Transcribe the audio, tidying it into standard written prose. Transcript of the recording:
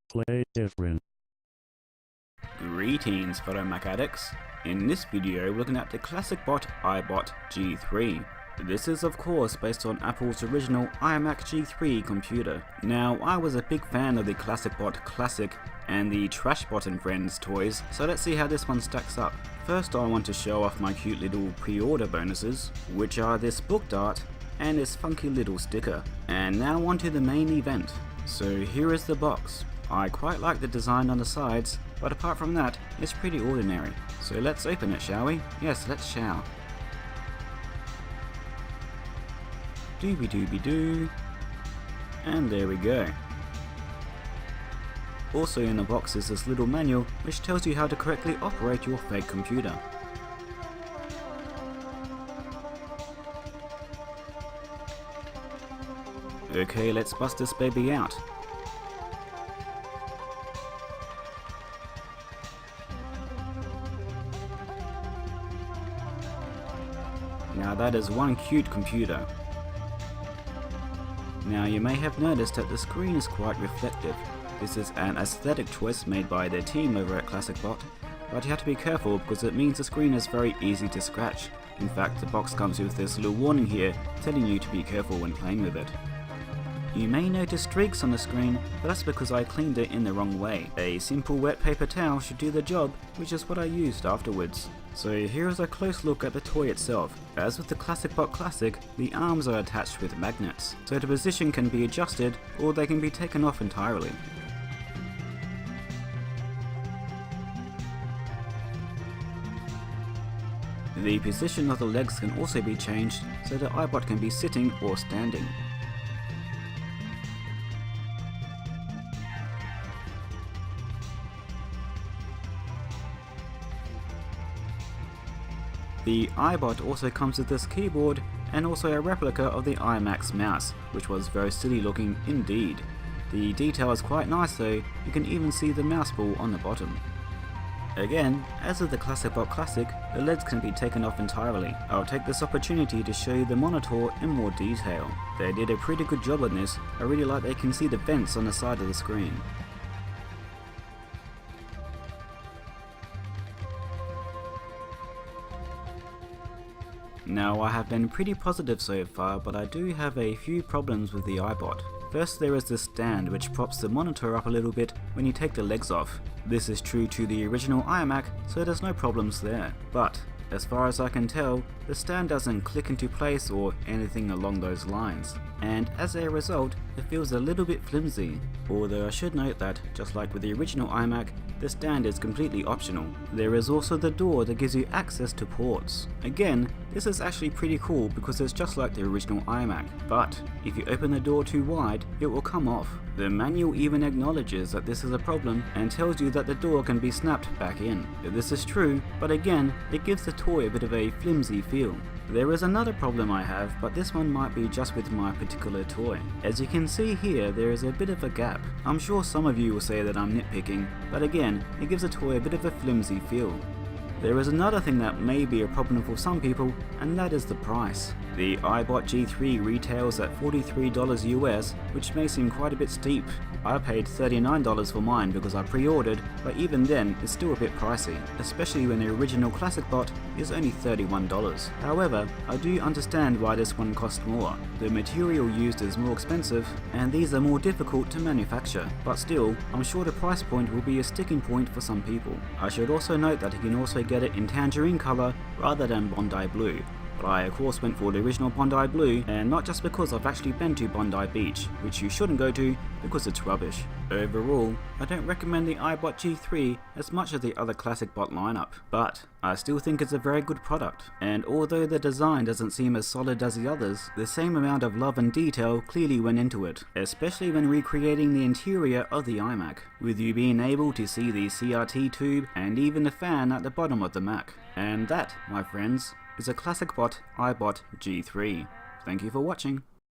Play different. Greetings fellow Mac addicts. In this video we're looking at the classic bot iBot G3. This is of course based on Apple's original iMac G3 computer. Now I was a big fan of the classic bot Classic and the Trashbot and Friends toys, so let's see how this one stacks up. First I want to show off my cute little pre-order bonuses, which are this booked art and this funky little sticker. And now on to the main event. So here is the box. I quite like the design on the sides, but apart from that, it's pretty ordinary. So let's open it, shall we? Yes, let's shall. Doobie doobie doo. And there we go. Also in the box is this little manual which tells you how to correctly operate your fake computer. Okay, let's bust this baby out. Now that is one cute computer. Now you may have noticed that the screen is quite reflective. This is an aesthetic choice made by their team over at ClassicBot, but you have to be careful because it means the screen is very easy to scratch. In fact, the box comes with this little warning here telling you to be careful when playing with it. You may notice streaks on the screen, but that's because I cleaned it in the wrong way. A simple wet paper towel should do the job, which is what I used afterwards. So here is a close look at the toy itself. As with the ClassicBot Classic, the arms are attached with magnets, so the position can be adjusted or they can be taken off entirely. The position of the legs can also be changed so the iBot can be sitting or standing. The iBot also comes with this keyboard and also a replica of the iMac's mouse, which was very silly looking indeed. The detail is quite nice though, you can even see the mouse ball on the bottom. Again, as with the ClassicBot Classic, the legs can be taken off entirely. I'll take this opportunity to show you the monitor in more detail. They did a pretty good job on this. I really like they can see the vents on the side of the screen. Now I have been pretty positive so far, but I do have a few problems with the iBot. First there is this stand which props the monitor up a little bit when you take the legs off. This is true to the original iMac, so there's no problems there. But as far as I can tell, the stand doesn't click into place or anything along those lines. And as a result, it feels a little bit flimsy. Although I should note that, just like with the original iMac, the stand is completely optional. There is also the door that gives you access to ports. Again, this is actually pretty cool because it's just like the original iMac, but if you open the door too wide, it will come off. The manual even acknowledges that this is a problem and tells you that the door can be snapped back in. This is true, but again, it gives the toy a bit of a flimsy feel. There is another problem I have, but this one might be just with my particular toy. As you can see here, there is a bit of a gap. I'm sure some of you will say that I'm nitpicking, but again, it gives the toy a bit of a flimsy feel. There is another thing that may be a problem for some people, and that is the price. The iBot G3 retails at $43 US, which may seem quite a bit steep. I paid $39 for mine because I pre-ordered, but even then it's still a bit pricey, especially when the original ClassicBot is only $31. However, I do understand why this one costs more. The material used is more expensive, and these are more difficult to manufacture, but still, I'm sure the price point will be a sticking point for some people. I should also note that you can also get it in tangerine color rather than Bondi blue. But I of course went for the original Bondi blue, and not just because I've actually been to Bondi Beach, which you shouldn't go to because it's rubbish. Overall, I don't recommend the iBot G3 as much as the other ClassicBot lineup, but I still think it's a very good product. And although the design doesn't seem as solid as the others, the same amount of love and detail clearly went into it, especially when recreating the interior of the iMac, with you being able to see the CRT tube and even the fan at the bottom of the Mac. And that, my friends, is a ClassicBot iBot G3. Thank you for watching.